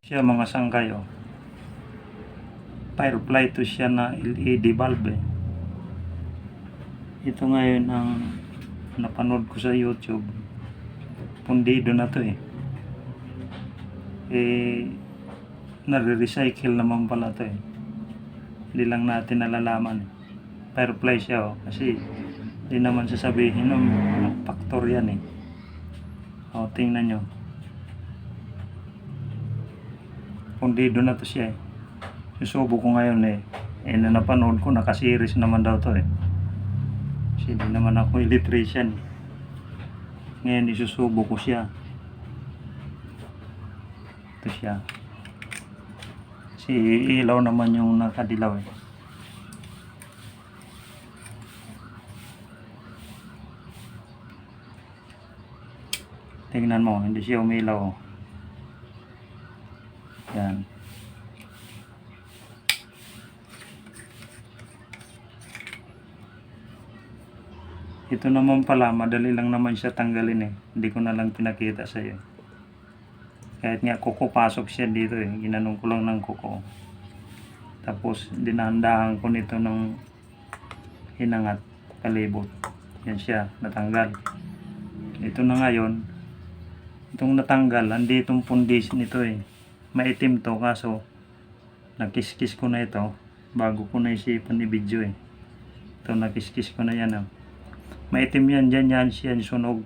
Siya mga sangkay oh. Firefly to siya na LED bulb eh. Ito ngayon ang napanood ko sa YouTube. Pundido na to eh. Nare-recycle naman pala to eh. Hindi lang natin nalalaman. Firefly siya oh. Kasi hindi naman sasabihin ng factor yan eh. O, tingnan nyo. Pundido na to siya eh. Susubo ko ngayon eh. Na napanood ko, naka-series naman daw to eh. Kasi hindi naman ako electrician. Ngayon isusubo ko siya. Ito siya. Kasi ilaw naman yung nakadilaw eh. Tingnan mo, hindi siya umilaw. Yan. Ito naman pala, madali lang naman siya tanggalin eh. Hindi ko na lang pinakita sa iyo. Kahit nga kuko, pasok siya dito eh. Ginanong ko lang ng kuko. Tapos dinahandahan ko nito ng hinangat, kalibot. Yan siya, natanggal. Ito na ngayon, itong natanggal, anditong pundis nito eh. Maitim to, kaso nakiskis ko na ito bago ko naisipan i-video eh. Ito, nakiskis ko na yan oh. Maitim yan, dyan yan siya sunog.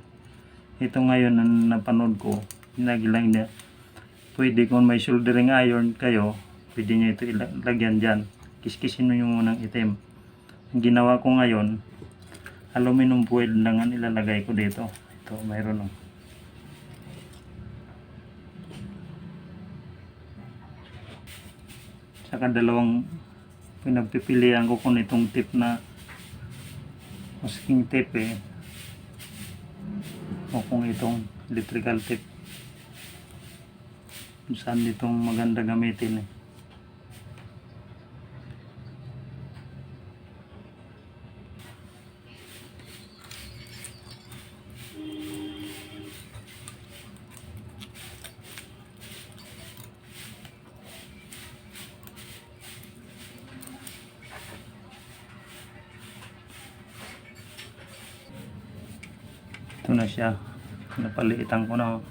Ito ngayon ang napanood ko, lang niya. Pwede kung may soldering iron kayo, pwede nyo ito ilagyan dyan. Kiskisin nyo yung munang itim. Ang ginawa ko ngayon, aluminum foil lang ang ilalagay ko dito. Ito, mayroon oh. Saka dalawang pinagpipilian ko kung itong tip na masking tape eh, o kung itong electrical tape, saan itong maganda gamitin eh. Ito na siya, napaliitan ko na.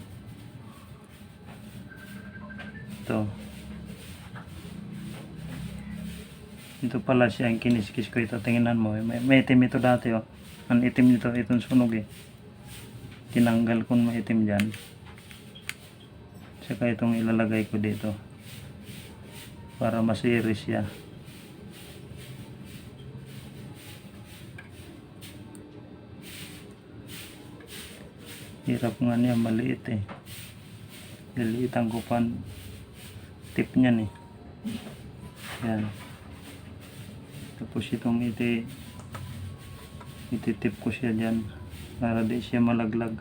Ito pala siya ang kiniskis ko. Ito, tingnan mo, may itim ito dati oh. Ang itim nito, itong sunog eh. Tinanggal ko may itim dyan. Saka itong ilalagay ko dito para masiris siya. Hirap nga niya, maliit eh. Liliitan ko pa tip niyan eh. Yan. Tapos itong ititip ko siya dyan para di siya malaglag.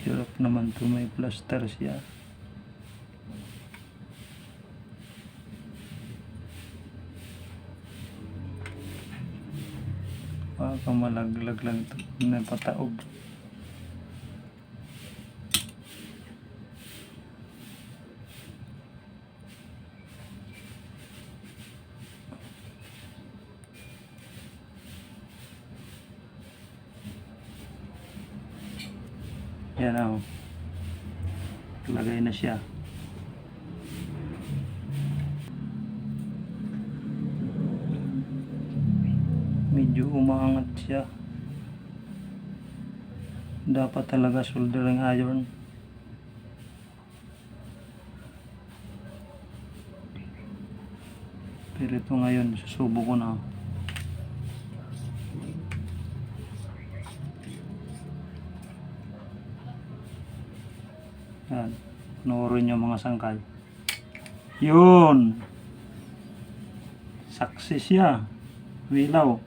Hirap naman to, may plaster siya. Baka malaglag lang ito na pataog. Yan o. Lagay na siya. Medyo umaangat siya. Dapat talaga soldering iron. Pero ito ngayon, susubo ko na. Yan. Panoorin yung mga sangkay. Yun! Success siya. Wilaw.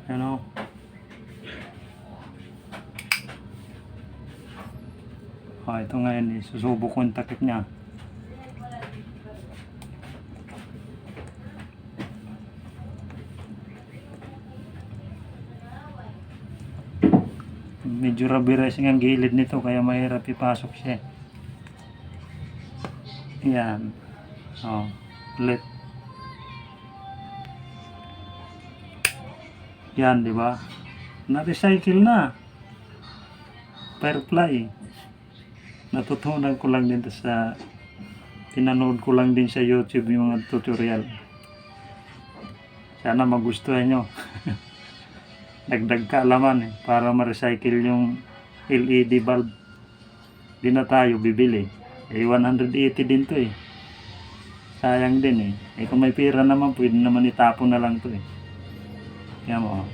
Ano? Ito ngayon, susubo ko yung takip niya. Medyo rubberizing ang gilid nito kaya mahirap ipasok siya. Yan. Ulit. Yan, di ba? Na-recycle na. Firefly. Natutunan ko lang din sa pinanood ko lang din sa YouTube yung mga tutorial. Sana magustuhan nyo. Dagdag kaalaman para ma-recycle yung LED bulb. Di na tayo bibili. 180 din to sayang din kung may pera naman pwede naman itapon na lang to Yan mo.